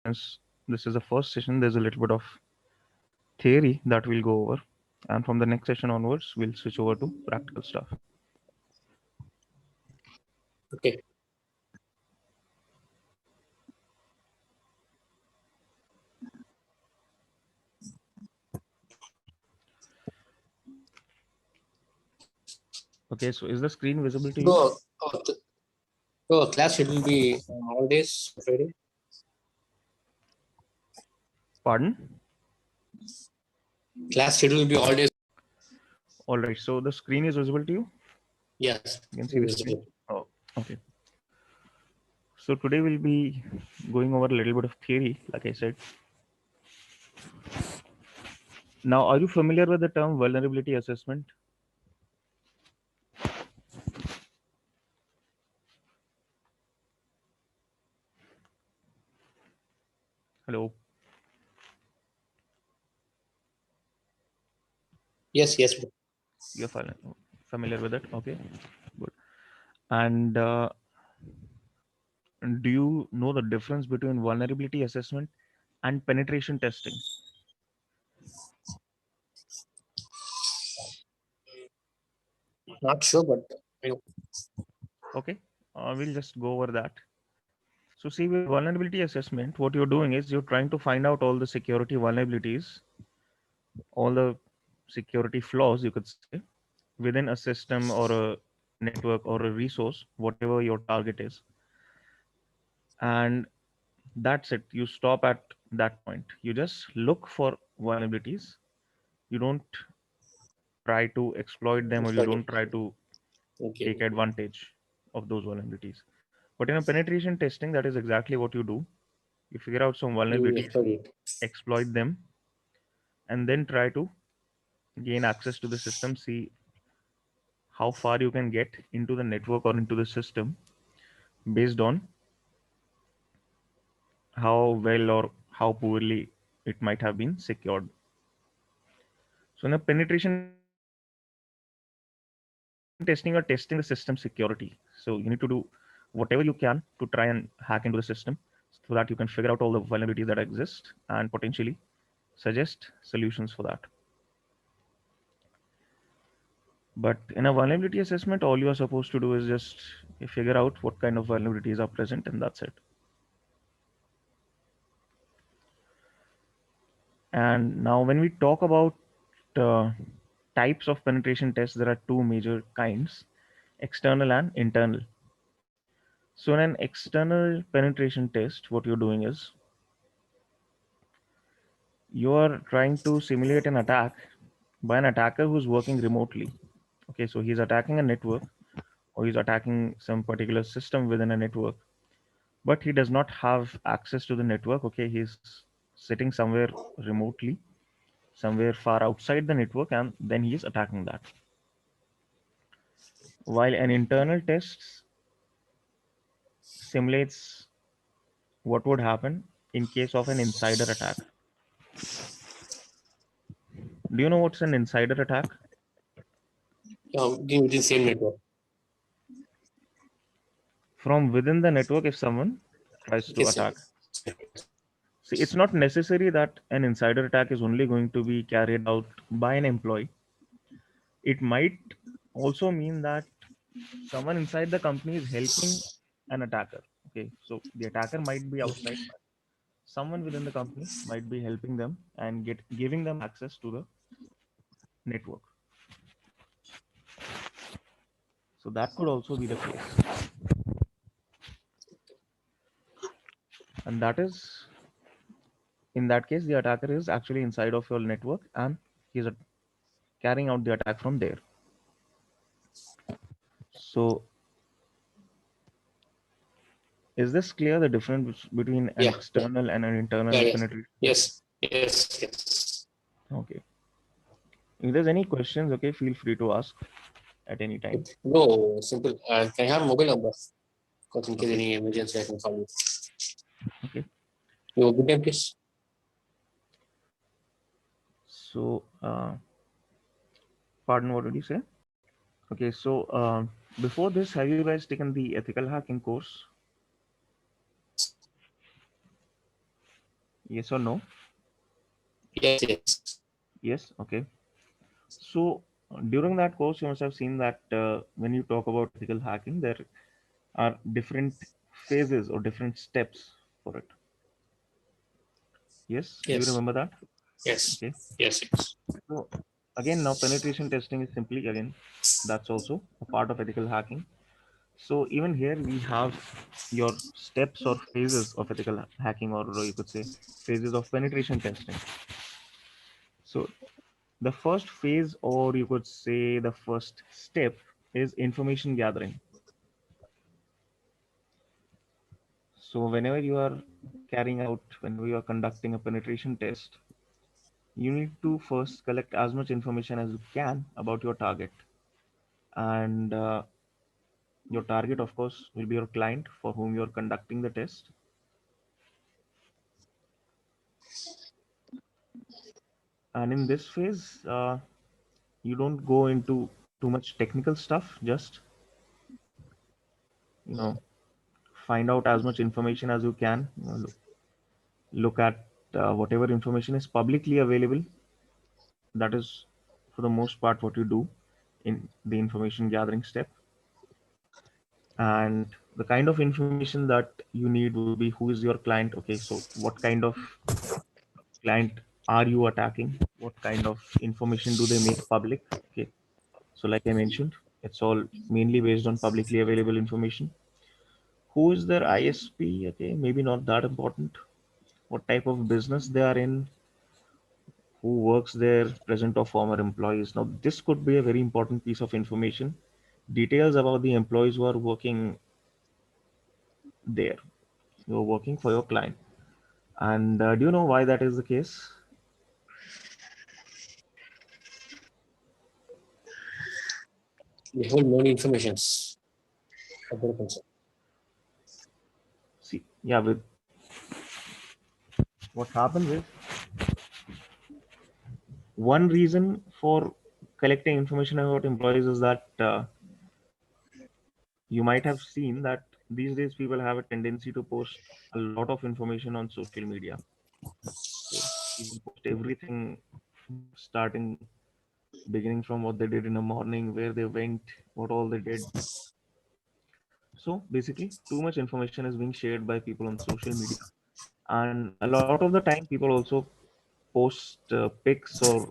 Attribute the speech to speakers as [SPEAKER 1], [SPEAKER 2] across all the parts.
[SPEAKER 1] since this is the first session, there's a little bit of theory that we'll go over. And from the next session onwards, we'll switch over to practical stuff.
[SPEAKER 2] Okay.
[SPEAKER 1] Okay, so is the screen visible to you?
[SPEAKER 2] Class schedule will be all days Friday.
[SPEAKER 1] Pardon?
[SPEAKER 2] Class schedule will be all days.
[SPEAKER 1] All right, so the screen is visible to you?
[SPEAKER 2] Yes.
[SPEAKER 1] You can see the screen? Oh, okay. So today we'll be going over a little bit of theory, like I said. Now, are you familiar with the term vulnerability assessment? Hello.
[SPEAKER 2] Yes.
[SPEAKER 1] You're familiar with it? Okay, good. And do you know the difference between vulnerability assessment and penetration testing?
[SPEAKER 2] Not sure, but you know.
[SPEAKER 1] Okay, we'll just go over that. So see, with vulnerability assessment, what you're doing is you're trying to find out all the security vulnerabilities, all the security flaws, you could say, within a system or a network or a resource, whatever your target is. And that's it. You stop at that point. You just look for vulnerabilities. You don't try to exploit them, or you don't try to
[SPEAKER 2] Okay.
[SPEAKER 1] take advantage of those vulnerabilities. But in a penetration testing, that is exactly what you do. You figure out some vulnerabilities, exploit them, and then try to gain access to the system, see how far you can get into the network or into the system based on how well or how poorly it might have been secured. So in a penetration testing, you're testing the system security. So you need to do whatever you can to try and hack into the system so that you can figure out all the vulnerabilities that exist and potentially suggest solutions for that. But in a vulnerability assessment, all you are supposed to do is just figure out what kind of vulnerabilities are present, and that's it. And now, when we talk about uh, types of penetration tests, there are two major kinds: external and internal. So, in an external penetration test, what you're doing is you are trying to simulate an attack by an attacker who's working remotely. Okay, so he's attacking a network or he's attacking some particular system within a network, but he does not have access to the network. Okay, he's sitting somewhere remotely, somewhere far outside the network, and then he is attacking that. While an internal test simulates what would happen in case of an insider attack. Do you know what's an insider attack?
[SPEAKER 2] Within the same network.
[SPEAKER 1] From within the network, if someone tries to
[SPEAKER 2] Yes,
[SPEAKER 1] attack. See, it's not necessary that an insider attack is only going to be carried out by an employee. It might also mean that someone inside the company is helping an attacker. Okay, so the attacker might be outside, but someone within the company might be helping them and giving them access to the network. So that could also be the case. And that is, in that case, the attacker is actually inside of your network and he's carrying out the attack from there. So is this clear, the difference between an external and an internal penetration test?
[SPEAKER 2] Yes.
[SPEAKER 1] Okay. If there's any questions, okay, feel free to ask at any time.
[SPEAKER 2] No, simple. Can I have mobile number? Because in case any emergency, I can call you.
[SPEAKER 1] Okay.
[SPEAKER 2] Your good name, please.
[SPEAKER 1] So, pardon, what did you say? Okay, so before this, have you guys taken the ethical hacking course? Yes or no?
[SPEAKER 2] Yes, yes.
[SPEAKER 1] Yes. Okay. So during that course, you must have seen that when you talk about ethical hacking, there are different phases or different steps for it. Yes. Do you
[SPEAKER 2] Yes.
[SPEAKER 1] remember that?
[SPEAKER 2] Yes.
[SPEAKER 1] Okay.
[SPEAKER 2] Yes. Yes.
[SPEAKER 1] So again, now penetration testing is simply again that's also a part of ethical hacking. So even here we have your steps or phases of ethical hacking, or you could say phases of penetration testing. So the first phase, or you could say the first step, is information gathering. So whenever you are conducting a penetration test, you need to first collect as much information as you can about your target. And your target, of course, will be your client for whom you're conducting the test. And in this phase, you don't go into too much technical stuff. Just you know, find out as much information as you can. Look at whatever information is publicly available. That is, for the most part, what you do in the information gathering step. And the kind of information that you need would be who is your client. Okay, so what kind of client are you attacking? What kind of information do they make public? Okay, so like I mentioned, it's all mainly based on publicly available information. Who is their ISP? Okay, maybe not that important. What type of business they are in, who works there, present or former employees. Now, this could be a very important piece of information. Details about the employees who are working there, who are working for your client. And do you know why that is the case?
[SPEAKER 2] They hold many informations about the person.
[SPEAKER 1] See, yeah, with what happens is one reason for collecting information about employees is that you might have seen that these days people have a tendency to post a lot of information on social media. Okay, people post everything, starting beginning from what they did in the morning, where they went, what all they did. So basically, too much information is being shared by people on social media, and a lot of the time, people also post pics, or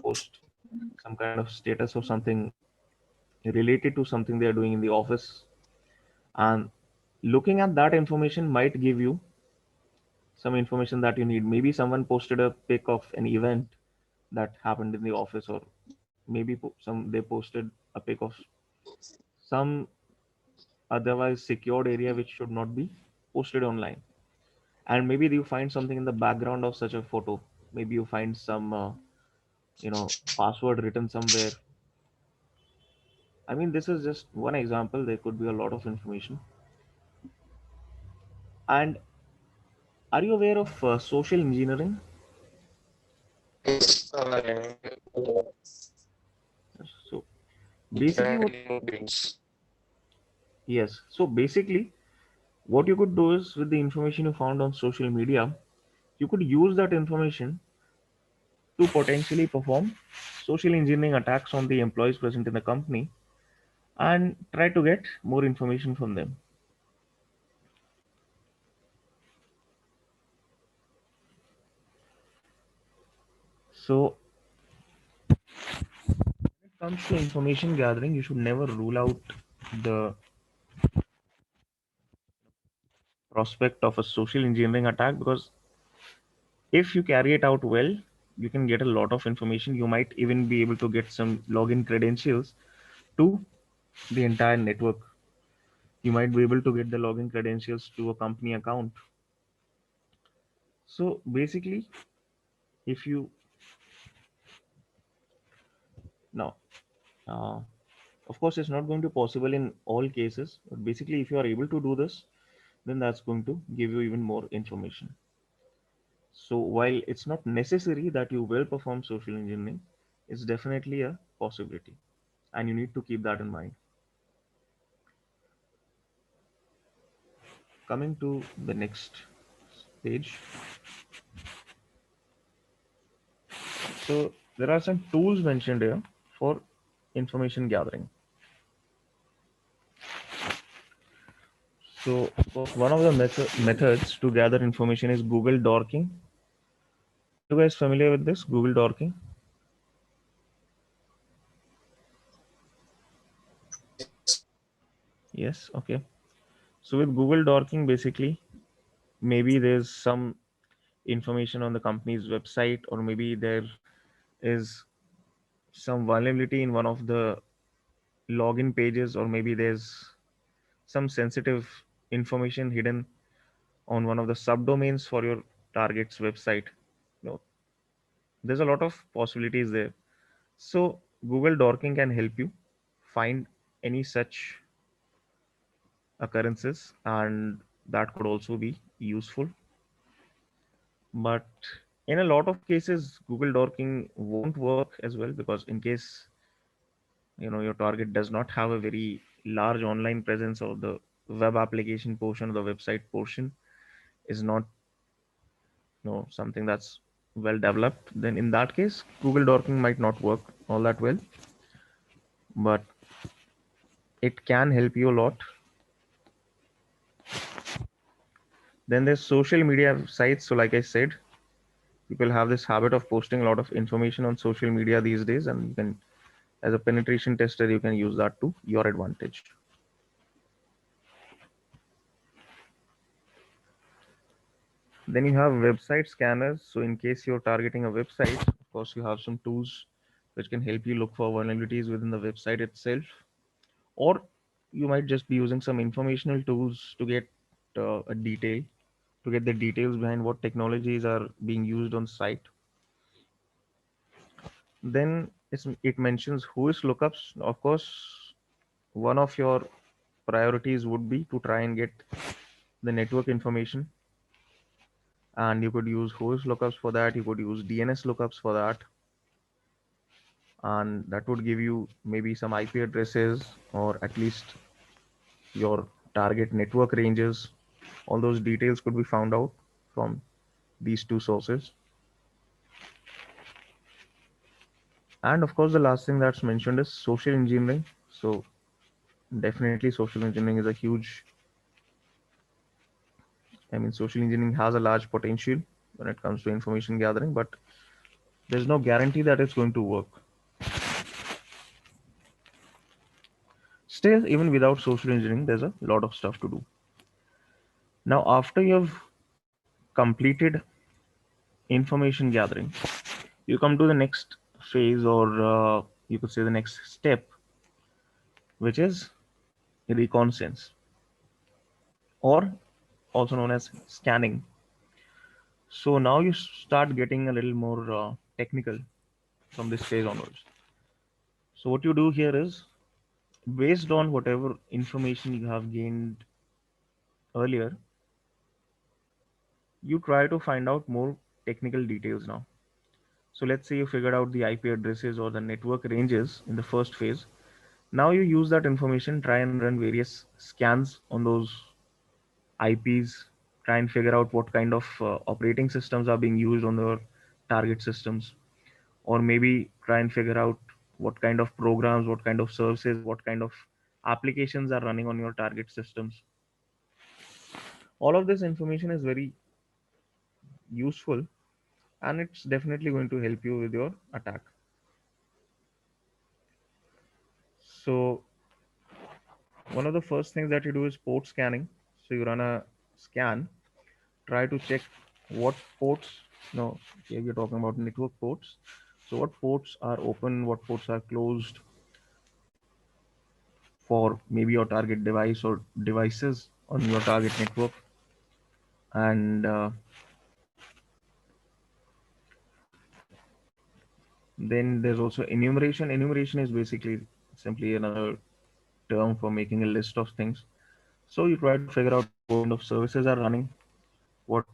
[SPEAKER 1] post some kind of status or something related to something they are doing in the office. And looking at that information might give you some information that you need. Maybe someone posted a pic of an event that happened in the office, or maybe some they posted a pic of some otherwise secured area which should not be posted online. And maybe you find something in the background of such a photo. Maybe you find some password written somewhere. I mean, this is just one example. There could be a lot of information. And are you aware of social engineering?
[SPEAKER 2] Yes.
[SPEAKER 1] So basically, what yes. So basically, what you could do is with the information you found on social media, you could use that information to potentially perform social engineering attacks on the employees present in the company and try to get more information from them. So when it comes to information gathering, you should never rule out the prospect of a social engineering attack, because if you carry it out well, you can get a lot of information. You might even be able to get some login credentials to the entire network. You might be able to get the login credentials to a company account. So basically, if you now, uh, of course, it's not going to be possible in all cases, but basically, if you are able to do this, then that's going to give you even more information. So while it's not necessary that you will perform social engineering, it's definitely a possibility, and you need to keep that in mind. Coming to the next page, So there are some tools mentioned here for information gathering. So one of the methods to gather information is Google Dorking. You guys familiar with this Google Dorking? Yes. Okay. So with Google Dorking, basically, maybe there's some information on the company's website, or maybe there is some vulnerability in one of the login pages, or maybe there's some sensitive information hidden on one of the subdomains for your target's website. No, there's a lot of possibilities there. So Google Dorking can help you find any such occurrences, and that could also be useful. But in a lot of cases, Google Dorking won't work as well, because in case your target does not have a very large online presence, or the web application portion, or the website portion is not something that's well developed, then in that case Google Dorking might not work all that well. But it can help you a lot. Then there's social media sites. So like I said, people have this habit of posting a lot of information on social media these days, and you can, as a penetration tester, you can use that to your advantage. Then you have website scanners. So in case you're targeting a website, of course you have some tools which can help you look for vulnerabilities within the website itself, or you might just be using some informational tools to get a detail to get the details behind what technologies are being used on site. Then it mentions whois lookups. Of course, one of your priorities would be to try and get the network information, and you could use whois lookups for that. You could use DNS lookups for that, and that would give you maybe some IP addresses, or at least your target network ranges. All those details could be found out from these two sources. And of course, the last thing that's mentioned is social engineering. So definitely social engineering is a huge, social engineering has a large potential when it comes to information gathering, but there's no guarantee that it's going to work. Still, even without social engineering, there's a lot of stuff to do. Now, after you've completed information gathering, you come to the next phase, or you could say the next step, which is reconnaissance, or also known as scanning. So now you start getting a little more technical from this phase onwards. So what you do here is, based on whatever information you have gained earlier, you try to find out more technical details now. So let's say you figured out the IP addresses or the network ranges in the first phase. Now you use that information, try and run various scans on those IPs, try and figure out what kind of operating systems are being used on the target systems, or maybe try and figure out what kind of programs, what kind of services, what kind of applications are running on your target systems. All of this information is very useful, and it's definitely going to help you with your attack. So one of the first things that you do is port scanning. So you run a scan, try to check what ports, no, here we're talking about network ports. So what ports are open, what ports are closed for maybe your target device or devices on your target network. And then there's also enumeration. Enumeration is basically simply another term for making a list of things. So you try to figure out what kind of services are running, what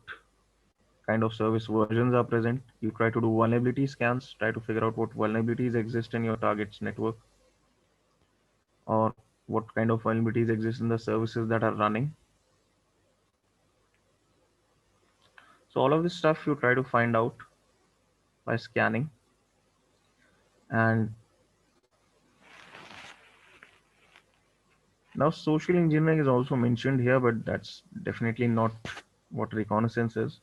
[SPEAKER 1] kind of service versions are present. You try to do vulnerability scans, try to figure out what vulnerabilities exist in your target's network, or what kind of vulnerabilities exist in the services that are running. So all of this stuff you try to find out by scanning. And now social engineering is also mentioned here, but that's definitely not what reconnaissance is.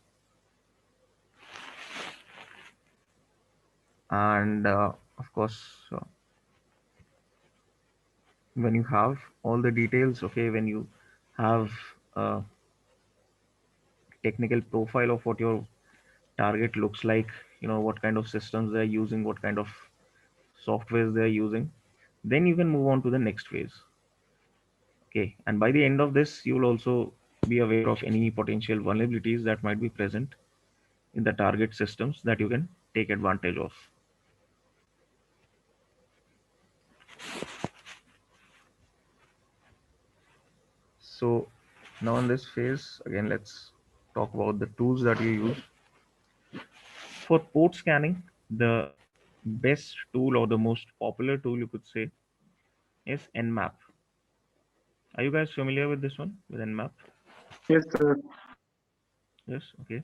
[SPEAKER 1] And of course, when you have all the details, okay, when you have a technical profile of what your target looks like, what kind of systems they're using, what kind of softwares they're using, then you can move on to the next phase. Okay, and by the end of this, you will also be aware of any potential vulnerabilities that might be present in the target systems that you can take advantage of. So now in this phase, again, let's talk about the tools that you use. For port scanning, the best tool or the most popular tool you could say is Nmap. Are you guys familiar with this one, with Nmap?
[SPEAKER 3] Yes, sir.
[SPEAKER 1] Yes, okay.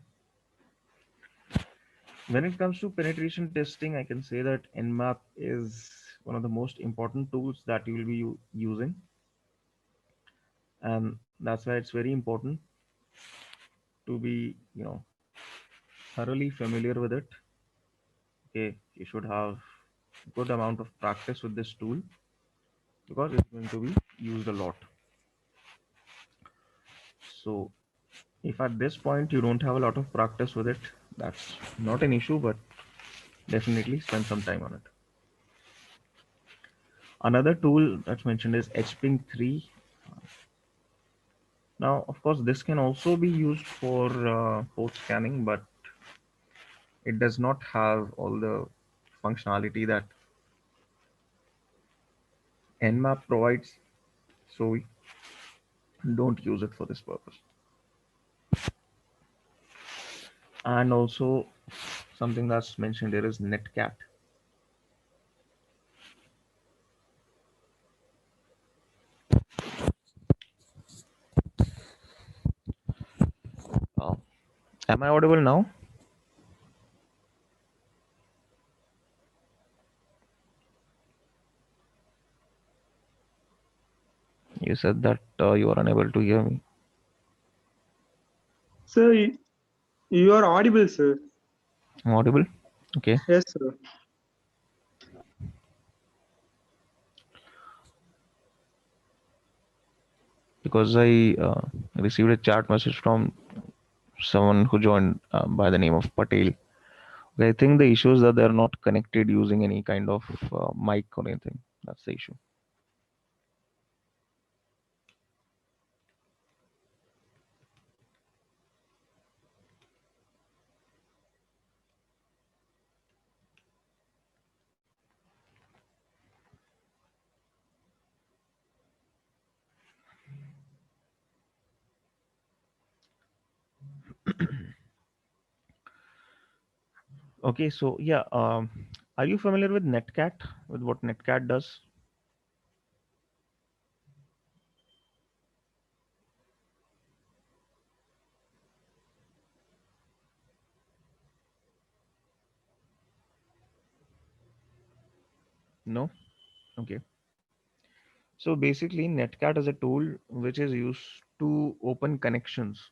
[SPEAKER 1] When it comes to penetration testing, I can say that Nmap is one of the most important tools that you will be using, and that's why it's very important to be, thoroughly familiar with it. Okay, you should have good amount of practice with this tool because it's going to be used a lot. So if at this point you don't have a lot of practice with it, that's not an issue, but definitely spend some time on it. Another tool that's mentioned is HPing 3. Now, of course, this can also be used for port scanning, but it does not have all the functionality that Nmap provides, so we don't use it for this purpose. And also, something that's mentioned here is Netcat. Oh, am I audible now? You said that you are unable to hear me.
[SPEAKER 3] Sir, you are audible, sir.
[SPEAKER 1] I'm audible? Okay.
[SPEAKER 3] Yes, sir.
[SPEAKER 1] Because I received a chat message from someone who joined by the name of Patel. I think the issue is that they're not connected using any kind of mic or anything. That's the issue. Okay, so yeah, are you familiar with Netcat? With what Netcat does? No? Okay. So basically, Netcat is a tool which is used to open connections.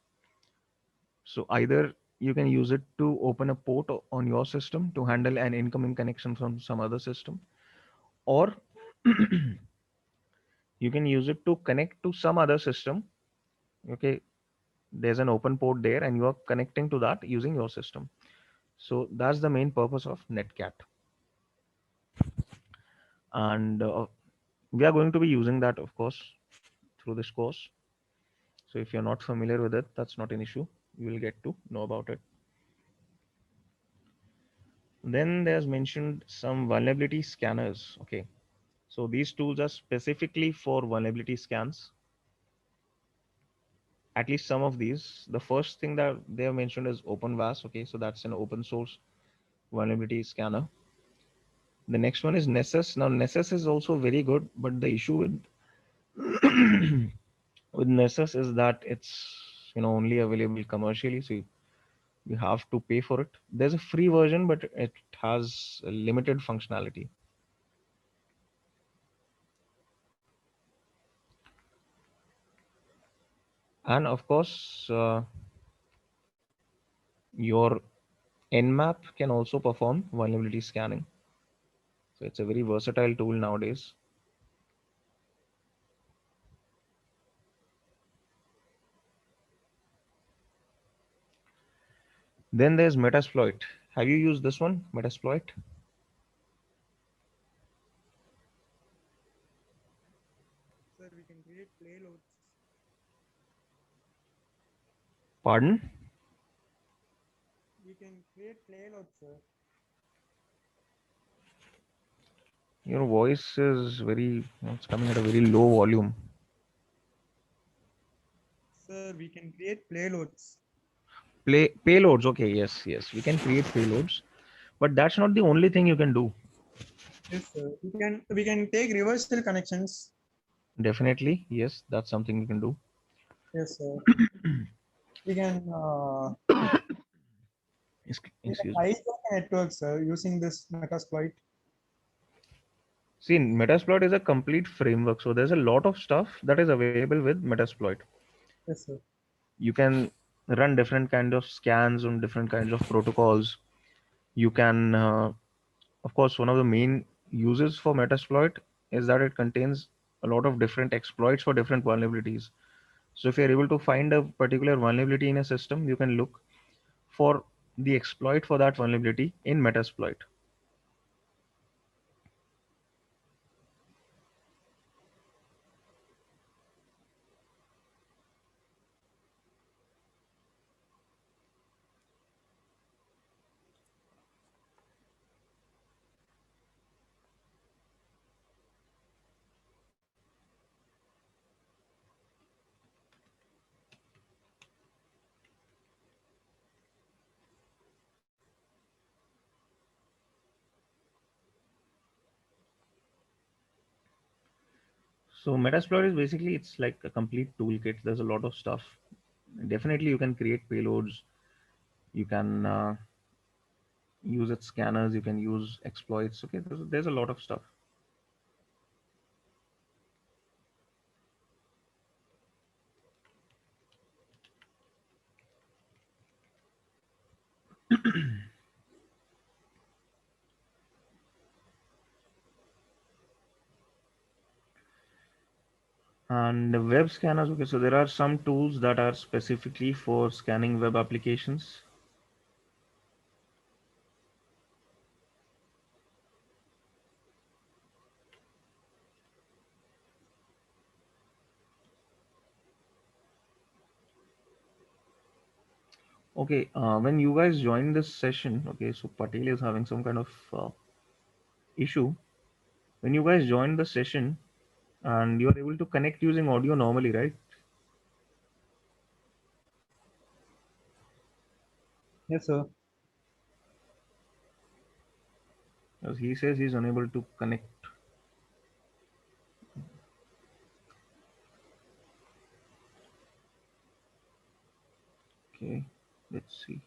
[SPEAKER 1] So either you can use it to open a port on your system to handle an incoming connection from some other system, or you can use it to connect to some other system. Okay, there's an open port there and you are connecting to that using your system. So that's the main purpose of Netcat. And we are going to be using that, of course, through this course. So if you're not familiar with it, that's not an issue. You will get to know about it. Then there's mentioned some vulnerability scanners. Okay, so these tools are specifically for vulnerability scans. At least some of these. The first thing that they have mentioned is OpenVAS. Okay, so that's an open source vulnerability scanner. The next one is Nessus. Now Nessus is also very good, but the issue with with Nessus is that it's only available commercially, so you have to pay for it. There's a free version, but it has a limited functionality. And of course, your Nmap can also perform vulnerability scanning. So it's a very versatile tool nowadays. Then there's Metasploit. Have you used this one, Metasploit?
[SPEAKER 3] Sir, we can create payloads.
[SPEAKER 1] Pardon?
[SPEAKER 3] We can create payloads, sir.
[SPEAKER 1] Your voice is it's coming at a very low volume.
[SPEAKER 3] Sir, we can create payloads.
[SPEAKER 1] Payloads. Okay, yes. We can create payloads, but that's not the only thing you can do.
[SPEAKER 3] Yes, sir. We can take reversal connections.
[SPEAKER 1] Definitely, yes, that's something you can do.
[SPEAKER 3] Yes, sir. We can
[SPEAKER 1] Excuse me.
[SPEAKER 3] hijack a network, sir, using this Metasploit.
[SPEAKER 1] See, Metasploit is a complete framework, so there's a lot of stuff that is available with Metasploit.
[SPEAKER 3] Yes, sir.
[SPEAKER 1] You can run different kind of scans on different kinds of protocols. You can, of course, one of the main uses for Metasploit is that it contains a lot of different exploits for different vulnerabilities. So if you're able to find a particular vulnerability in a system, you can look for the exploit for that vulnerability in Metasploit. So Metasploit is basically it's like a complete toolkit. There's a lot of stuff. Definitely, you can create payloads. You can use its scanners. You can use exploits. Okay, there's a lot of stuff. And the web scanners. Okay, so there are some tools that are specifically for scanning web applications. Okay, when you guys join this session, okay, so Patel is having some kind of issue. When you guys join the session and you are able to connect using audio normally, right?
[SPEAKER 3] Yes, sir.
[SPEAKER 1] As he says he's unable to connect. Okay, let's see.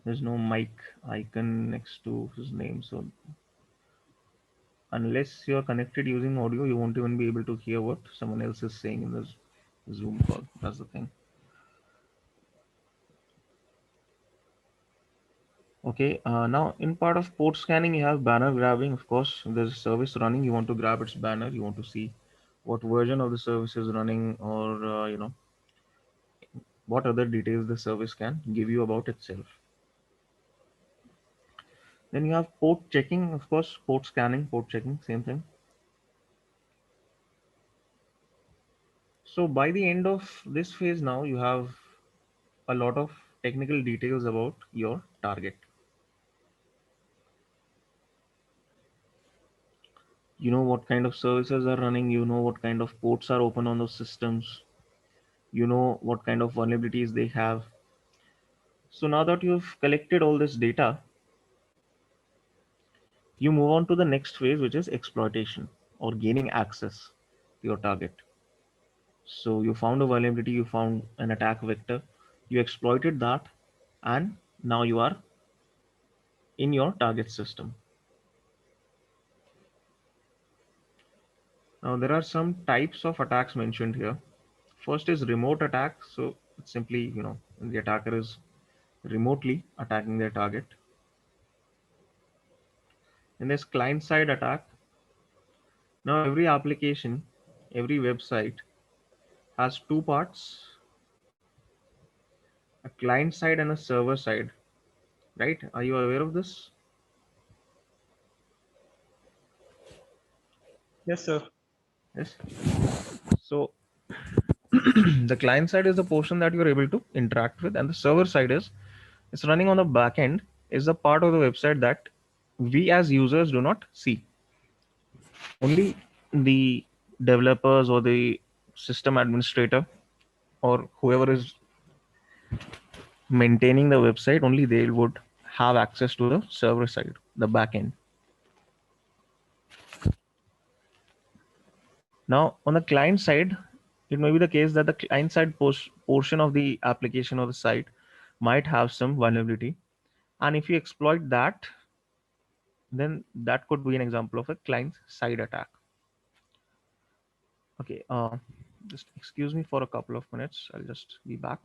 [SPEAKER 1] There's no mic icon next to his name, so unless you're connected using audio, you won't even be able to hear what someone else is saying in this Zoom call. That's the thing. Okay, now in part of port scanning, you have banner grabbing. Of course, if there's a service running, you want to grab its banner. You want to see what version of the service is running, or what other details the service can give you about itself. Then you have port checking, of course, port scanning, port checking, same thing. So by the end of this phase now, you have a lot of technical details about your target. You know what kind of services are running, you know what kind of ports are open on those systems, you know what kind of vulnerabilities they have. So now that you've collected all this data, you move on to the next phase, which is exploitation or gaining access to your target. So you found a vulnerability, you found an attack vector, you exploited that, and now you are in your target system. Now there are some types of attacks mentioned here. First is remote attack. So it's simply, the attacker is remotely attacking their target. And there's client side attack. Now every application, every website has two parts, a client side and a server side, right? Are you aware of this?
[SPEAKER 3] Yes, sir.
[SPEAKER 1] Yes. So the client side is the portion that you're able to interact with, and the server side is it's running on the back end, is the part of the website that we as users do not see. Only the developers or the system administrator or whoever is maintaining the website, only they would have access to the server side, the back end. Now, on the client side, it may be the case that the client side portion of the application or the site might have some vulnerability. And if you exploit that, then that could be an example of a client side attack. Okay, just excuse me for a couple of minutes. I'll just be back.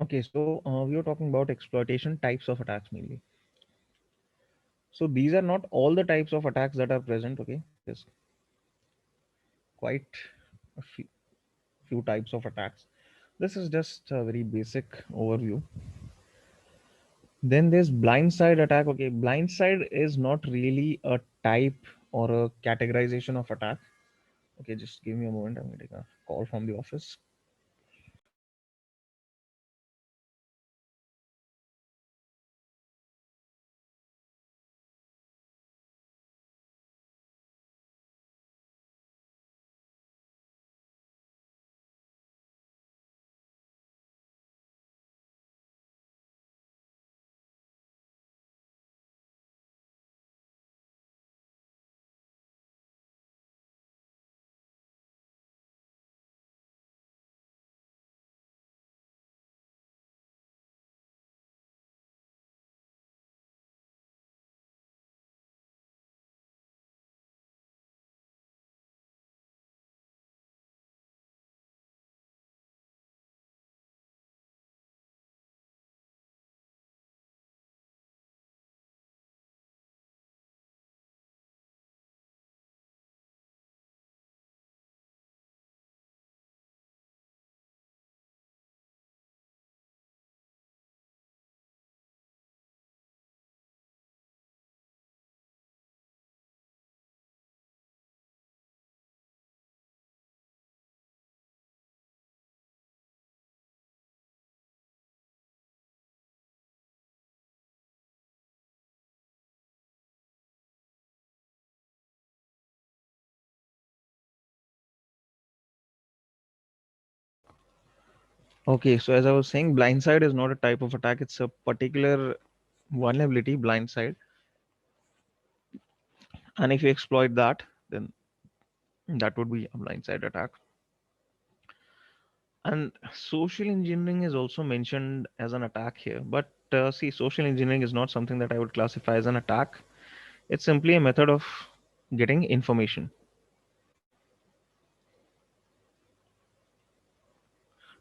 [SPEAKER 1] Okay, so we were talking about exploitation types of attacks mainly. So these are not all the types of attacks that are present. Okay, there's quite a few types of attacks. This is just a very basic overview. Then there's blindside attack. Okay, blindside is not really a type or a categorization of attack. Okay, just give me a moment. I'm getting a call from the office. Okay, so as I was saying, blindside is not a type of attack. It's a particular vulnerability, blindside. And if you exploit that, then that would be a blindside attack. And social engineering is also mentioned as an attack here. But see, social engineering is not something that I would classify as an attack. It's simply a method of getting information.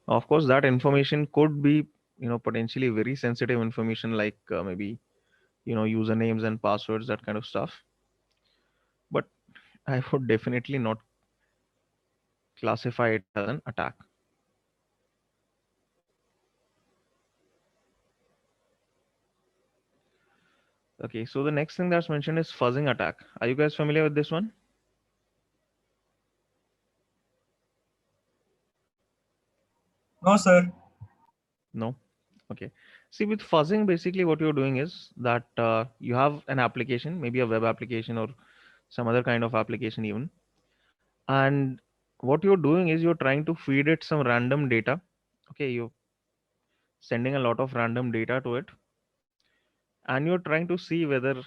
[SPEAKER 1] Of course, that information could be, potentially very sensitive information like maybe, usernames and passwords, that kind of stuff. But I would definitely not classify it as an attack. Okay, so the next thing that's mentioned is fuzzing attack. Are you guys familiar with this one?
[SPEAKER 3] No, sir.
[SPEAKER 1] No. Okay. See, with fuzzing, basically what you're doing is that you have an application, maybe a web application or some other kind of application even. And what you're doing is you're trying to feed it some random data. Okay, you're sending a lot of random data to it, and you're trying to see whether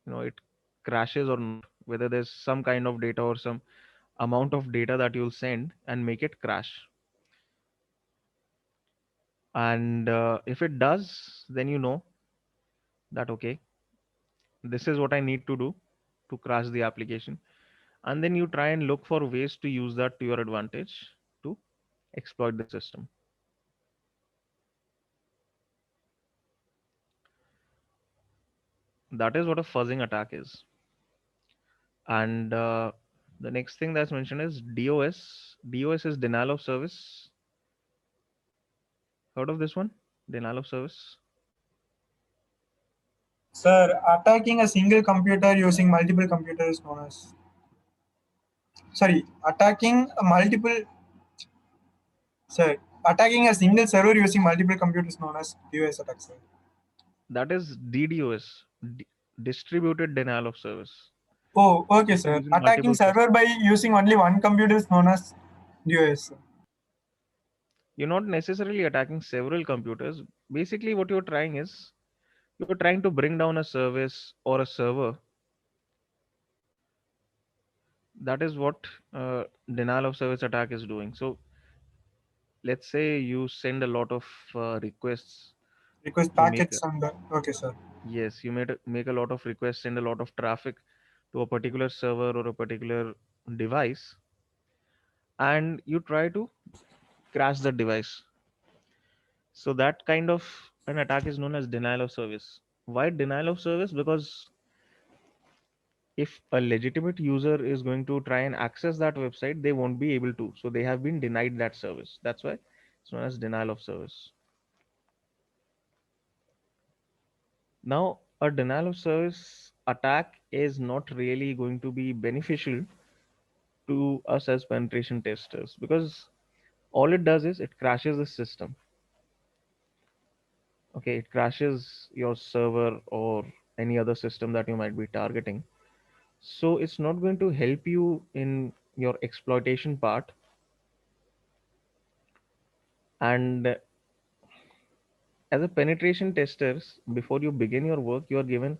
[SPEAKER 1] it crashes or not, whether there's some kind of data or some amount of data that you'll send and make it crash. And if it does, then you know that okay, this is what I need to do to crash the application. And then you try and look for ways to use that to your advantage to exploit the system. That is what a fuzzing attack is. And the next thing that's mentioned is DOS. DOS is denial of service. Heard of this one? Denial of service.
[SPEAKER 3] Sir, attacking a single computer using multiple computers is known as. Sorry, attacking a multiple. Sir, attacking a single server using multiple computers is known as DOS attack, sir.
[SPEAKER 1] That is DDoS, distributed denial of service.
[SPEAKER 3] Oh, okay, sir.
[SPEAKER 1] Using
[SPEAKER 3] Attacking
[SPEAKER 1] multiple systems.
[SPEAKER 3] server by using only one computer is known as DOS, sir.
[SPEAKER 1] You're not necessarily attacking several computers. Basically, what you're trying is you're trying to bring down a service or a server. That is what denial of service attack is doing. So let's say you send a lot of requests.
[SPEAKER 3] Request
[SPEAKER 1] You make
[SPEAKER 3] packets and okay, sir.
[SPEAKER 1] Yes, you make a lot of requests, send a lot of traffic to a particular server or a particular device, and you try to crash the device. So that kind of an attack is known as denial of service. Why denial of service? Because if a legitimate user is going to try and access that website, they won't be able to. So they have been denied that service. That's why it's known as denial of service. Now, a denial of service attack is not really going to be beneficial to us as penetration testers, because all it does is it crashes the system. Okay, it crashes your server or any other system that you might be targeting. So it's not going to help you in your exploitation part. And as a penetration testers, before you begin your work, you are given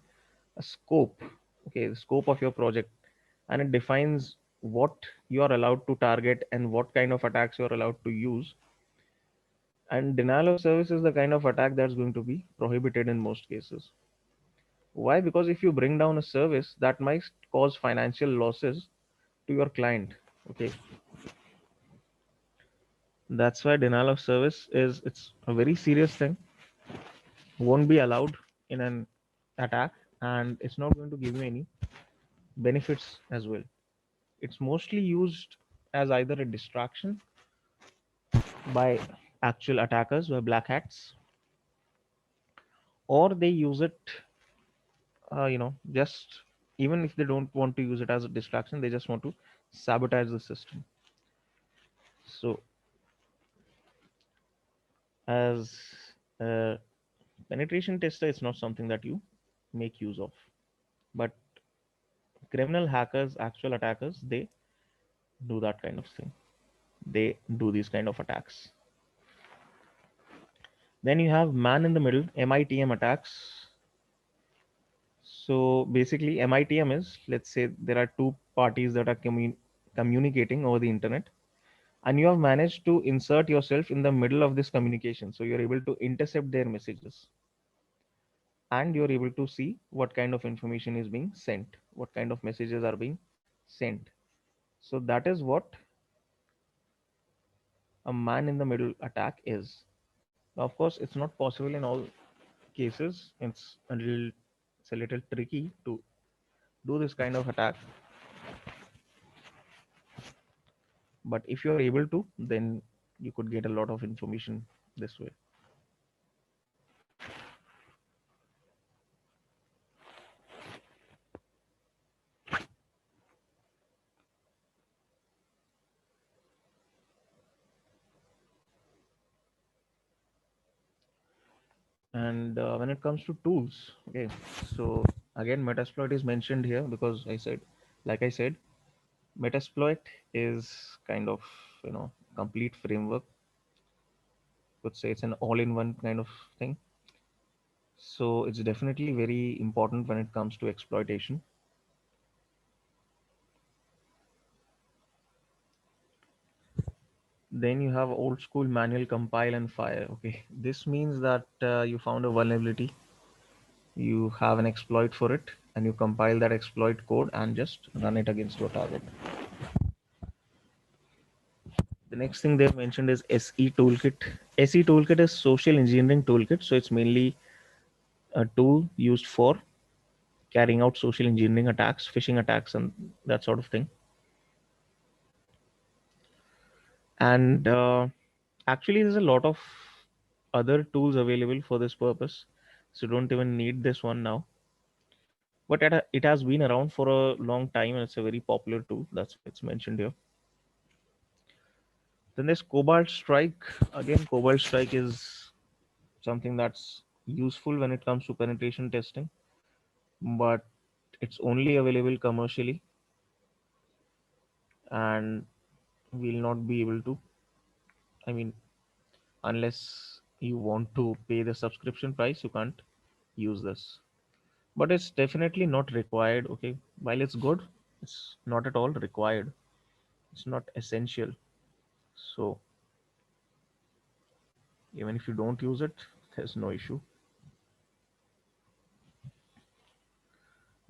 [SPEAKER 1] a scope. Okay, the scope of your project, and it defines what you are allowed to target and what kind of attacks you are allowed to use. And denial of service is the kind of attack that's going to be prohibited in most cases. Why? Because if you bring down a service, that might cause financial losses to your client. Okay, that's why denial of service is, it's a very serious thing, won't be allowed in an attack, and it's not going to give you any benefits as well. It's mostly used as either a distraction by actual attackers, by black hats, or they use it, just, even if they don't want to use it as a distraction, they just want to sabotage the system. So, as a penetration tester, it's not something that you make use of. But criminal hackers, actual attackers, they do that kind of thing. They do these kind of attacks. Then you have man in the middle, MITM attacks. So basically, MITM is, let's say there are two parties that are communicating over the internet, and you have managed to insert yourself in the middle of this communication. So you're able to intercept their messages, and you're able to see what kind of information is being sent, what kind of messages are being sent. So that is what a man in the middle attack is. Now, of course, it's not possible in all cases. It's a little tricky to do this kind of attack. But if you're able to, then you could get a lot of information this way. And when it comes to tools, okay, so again, Metasploit is mentioned here because like I said, Metasploit is kind of, complete framework. Could say it's an all-in-one kind of thing. So it's definitely very important when it comes to exploitation. Then you have old school manual compile and fire. Okay, this means that you found a vulnerability, you have an exploit for it, and you compile that exploit code and just run it against your target. The next thing they've mentioned is SE toolkit. SE toolkit is social engineering toolkit, so it's mainly a tool used for carrying out social engineering attacks, phishing attacks, and that sort of thing. And actually, there's a lot of other tools available for this purpose, so don't even need this one now. But it has been around for a long time, and it's a very popular tool. That's why it's mentioned here. Then there's Cobalt Strike. Again, Cobalt Strike is something that's useful when it comes to penetration testing, but it's only available commercially, and will not be able to, I mean, unless you want to pay the subscription price, you can't use this. But it's definitely not required. Okay, while it's good, it's not at all required. It's not essential. So even if you don't use it, there's no issue.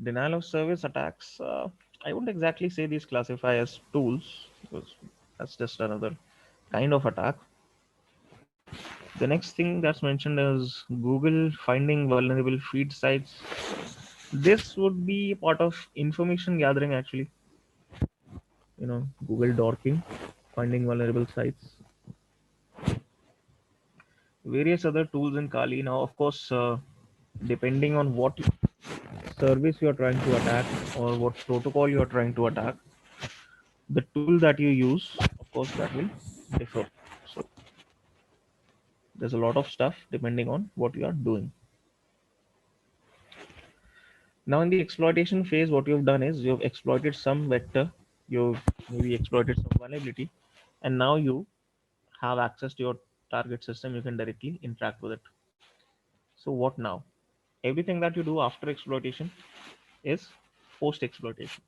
[SPEAKER 1] Denial of service attacks, I wouldn't exactly say these classify as tools, because that's just another kind of attack. The next thing that's mentioned is Google finding vulnerable feed sites. This would be part of information gathering actually. Google dorking, finding vulnerable sites, various other tools in Kali. Now, of course, depending on what service you're trying to attack or what protocol you're trying to attack, the tool that you use, of course, that will differ. So there's a lot of stuff depending on what you are doing. Now, in the exploitation phase, what you've done is you've exploited some vector, you've maybe exploited some vulnerability, and now you have access to your target system. You can directly interact with it. So, what now? Everything that you do after exploitation is post exploitation.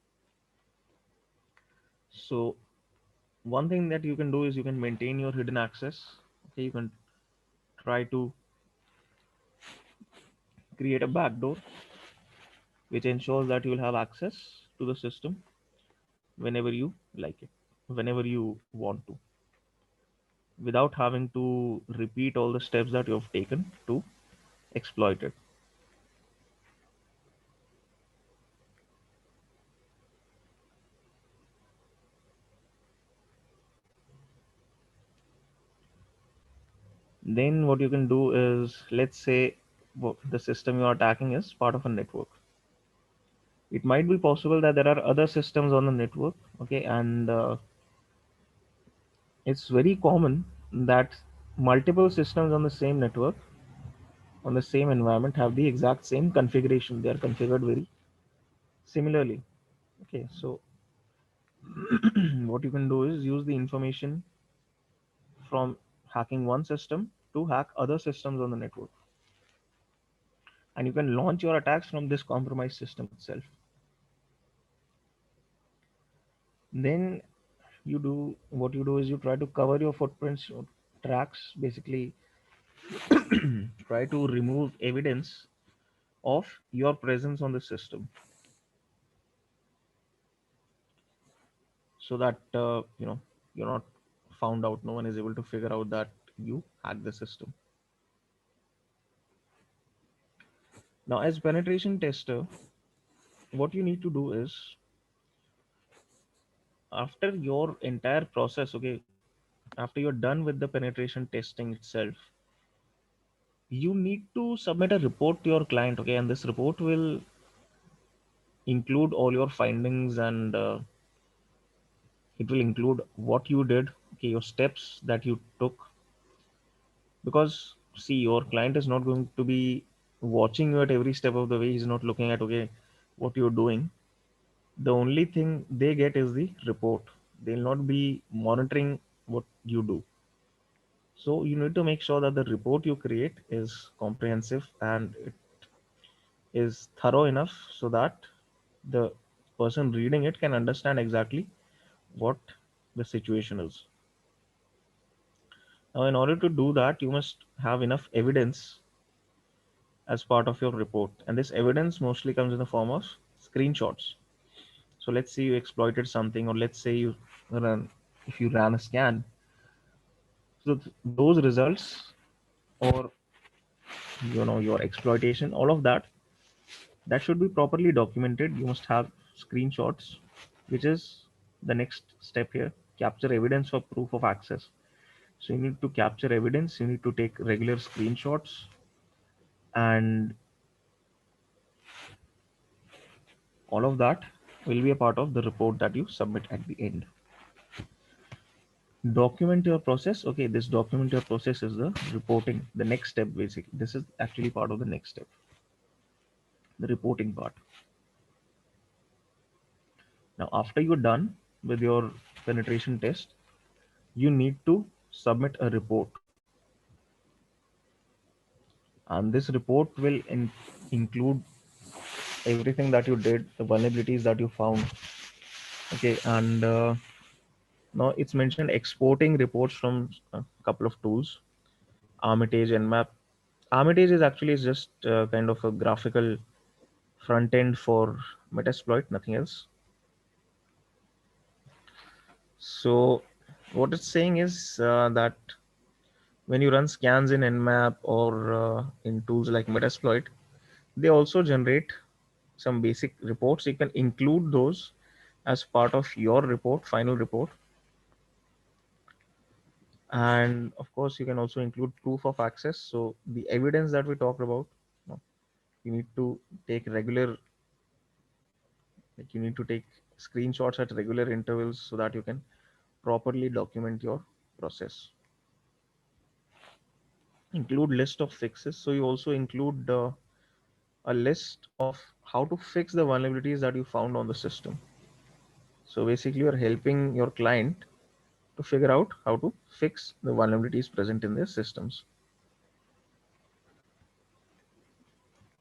[SPEAKER 1] So, one thing that you can do is you can maintain your hidden access. Okay, you can try to create a backdoor which ensures that you will have access to the system whenever you like it, whenever you want to, without having to repeat all the steps that you have taken to exploit it. Then what you can do is, let's say the system you are attacking is part of a network. It might be possible that there are other systems on the network, okay, and it's very common that multiple systems on the same network, on the same environment, have the exact same configuration. They are configured very similarly. Okay, so what you can do is use the information from hacking one system to hack other systems on the network. And you can launch your attacks from this compromised system itself. Then what you do is you try to cover your footprints, your tracks, basically try to remove evidence of your presence on the system so that you're not found out. No one is able to figure out that you hacked the system. Now, as penetration tester, what you need to do is, after your entire process, okay, after you're done with the penetration testing itself, you need to submit a report to your client, okay, and this report will include all your findings, and it will include what you did, okay, your steps that you took. Because see, your client is not going to be watching you at every step of the way. He's not looking at, okay, what you're doing. The only thing they get is the report. They'll not be monitoring what you do. So you need to make sure that the report you create is comprehensive and it is thorough enough so that the person reading it can understand exactly what the situation is. Now, in order to do that, you must have enough evidence as part of your report, and this evidence mostly comes in the form of screenshots. So let's say you exploited something, or let's say if you ran a scan. So those results, or your exploitation, all of that should be properly documented. You must have screenshots, which is the next step here. Capture evidence for proof of access. So you need to capture evidence, you need to take regular screenshots, and all of that will be a part of the report that you submit at the end. Document your process. Okay, this document your process is the reporting, the next step. Basically, this is actually part of the next step, the reporting part. Now, after you're done with your penetration test, you need to submit a report, and this report will include everything that you did, the vulnerabilities that you found. Okay, and now it's mentioned exporting reports from a couple of tools, Armitage, Nmap. Armitage is actually just kind of a graphical front end for Metasploit, nothing else. So what it's saying is that when you run scans in Nmap or in tools like Metasploit, they also generate some basic reports. You can include those as part of your report, final report. And of course, you can also include proof of access. So the evidence that we talked about, you need to take regular, like you need to take screenshots at regular intervals so that you can properly document your process. Include list of fixes. So you also include a list of how to fix the vulnerabilities that you found on the system. So basically, you're helping your client to figure out how to fix the vulnerabilities present in their systems.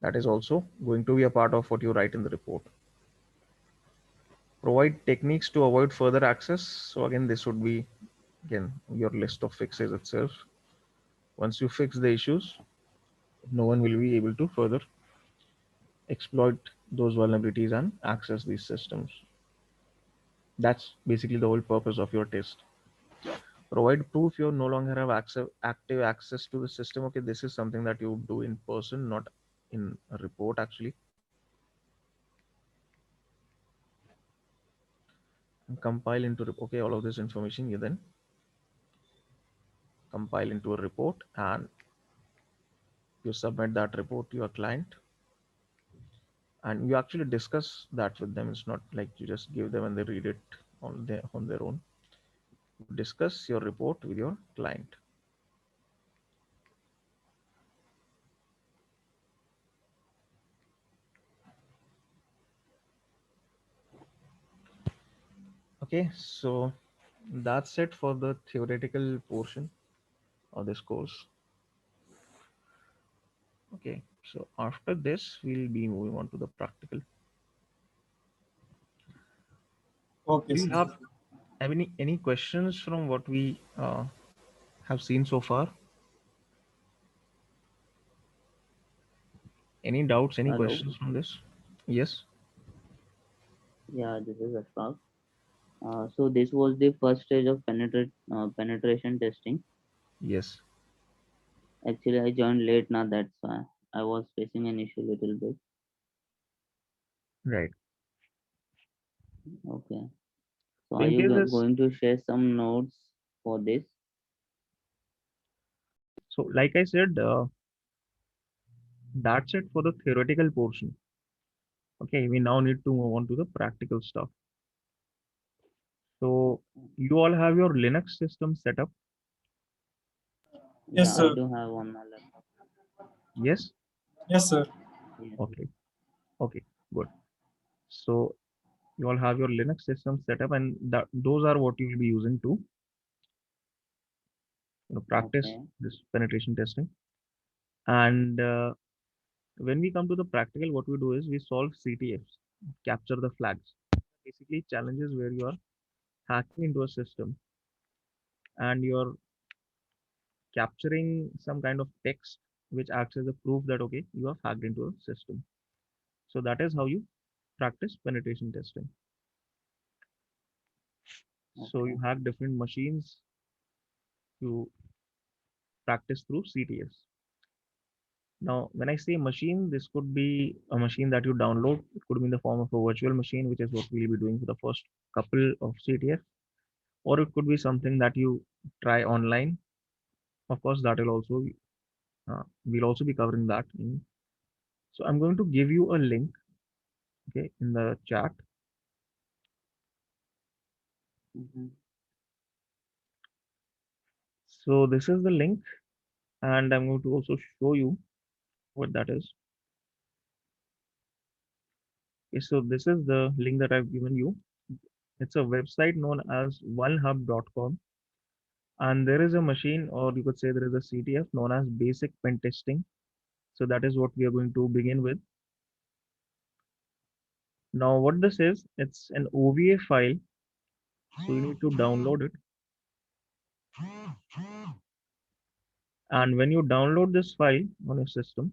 [SPEAKER 1] That is also going to be a part of what you write in the report. Provide techniques to avoid further access. So again, this would be again your list of fixes itself. Once you fix the issues, no one will be able to further exploit those vulnerabilities and access these systems. That's basically the whole purpose of your test. Provide proof you no longer have active access to the system. Okay, this is something that you do in person, not in a report actually. And compile into okay, all of this information you then compile into a report and you submit that report to your client and you actually discuss that with them. It's not like you just give them and they read it on their own. You discuss your report with your client. Okay, so that's it for the theoretical portion of this course. Okay, so after this, we'll be moving on to the practical.
[SPEAKER 3] Okay,
[SPEAKER 1] Do you
[SPEAKER 3] sir.
[SPEAKER 1] have any questions from what we have seen so far? Any doubts, any
[SPEAKER 4] Hello.
[SPEAKER 1] questions from this? Yes.
[SPEAKER 4] Yeah, this is Ashfaq. So this was the first stage of penetration testing.
[SPEAKER 1] Yes.
[SPEAKER 4] Actually, I joined late now. That's why I was facing an issue little bit.
[SPEAKER 1] Right.
[SPEAKER 4] Okay. So
[SPEAKER 1] So
[SPEAKER 4] are
[SPEAKER 1] in
[SPEAKER 4] you
[SPEAKER 1] case this,
[SPEAKER 4] going to share some notes for this?
[SPEAKER 1] so like I said, that's it for the theoretical portion. Okay, we now need to move on to the practical stuff. So you all have your Linux system set up.
[SPEAKER 3] Yes,
[SPEAKER 4] Yeah, I
[SPEAKER 3] sir.
[SPEAKER 4] do have on my laptop.
[SPEAKER 1] Yes.
[SPEAKER 3] Yes, sir.
[SPEAKER 4] Yes.
[SPEAKER 1] Okay. Okay. Good. So you all have your Linux system set up, and that those are what you will be using to practice
[SPEAKER 4] Okay.
[SPEAKER 1] this penetration testing. And when we come to the practical, what we do is we solve CTFs, capture the flags. Basically, challenges where you are hacking into a system and you're capturing some kind of text which acts as a proof that okay, you have hacked into a system. So that is how you practice penetration testing. So
[SPEAKER 4] Okay.
[SPEAKER 1] you hack different machines to practice through CTFs. Now, when I say machine, this could be a machine that you download. It could be in the form of a virtual machine, which is what we'll be doing for the first couple of CTF, or it could be something that you try online. Of course, that will also we'll also be covering that. So I'm going to give you a link, okay, in the chat.
[SPEAKER 4] Mm-hmm.
[SPEAKER 1] So this is the link, and I'm going to also show you what that is. Okay, so this is the link that I've given you. It's a website known as onehub.com, and there is a machine, or you could say there is a CTF known as basic pen testing. So that is what we are going to begin with. Now, what this is, it's an OVA file, so you need to download it. And when you download this file on your system,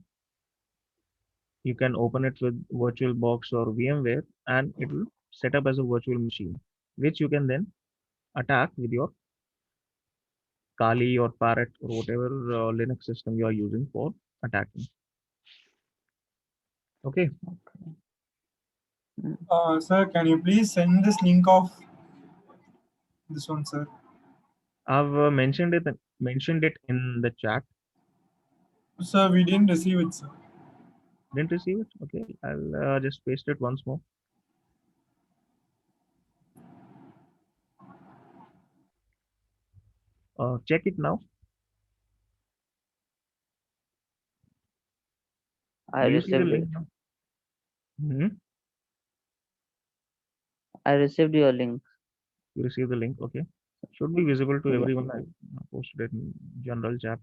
[SPEAKER 1] you can open it with VirtualBox or VMware, and it will set up as a virtual machine, which you can then attack with your Kali or Parrot or whatever Linux system you are using for attacking. Okay.
[SPEAKER 3] Sir, can you please send this link of this one, sir?
[SPEAKER 1] I've mentioned it in the chat.
[SPEAKER 3] Sir, we didn't receive it, sir.
[SPEAKER 1] Didn't receive it? Okay, I'll just paste it once more. Check it now.
[SPEAKER 4] I
[SPEAKER 1] Do you see the
[SPEAKER 4] received it.
[SPEAKER 1] link now? Hmm.
[SPEAKER 4] I received your link.
[SPEAKER 1] You received the link. Okay, should be visible to
[SPEAKER 4] Yeah.
[SPEAKER 1] everyone. I posted it in general chat.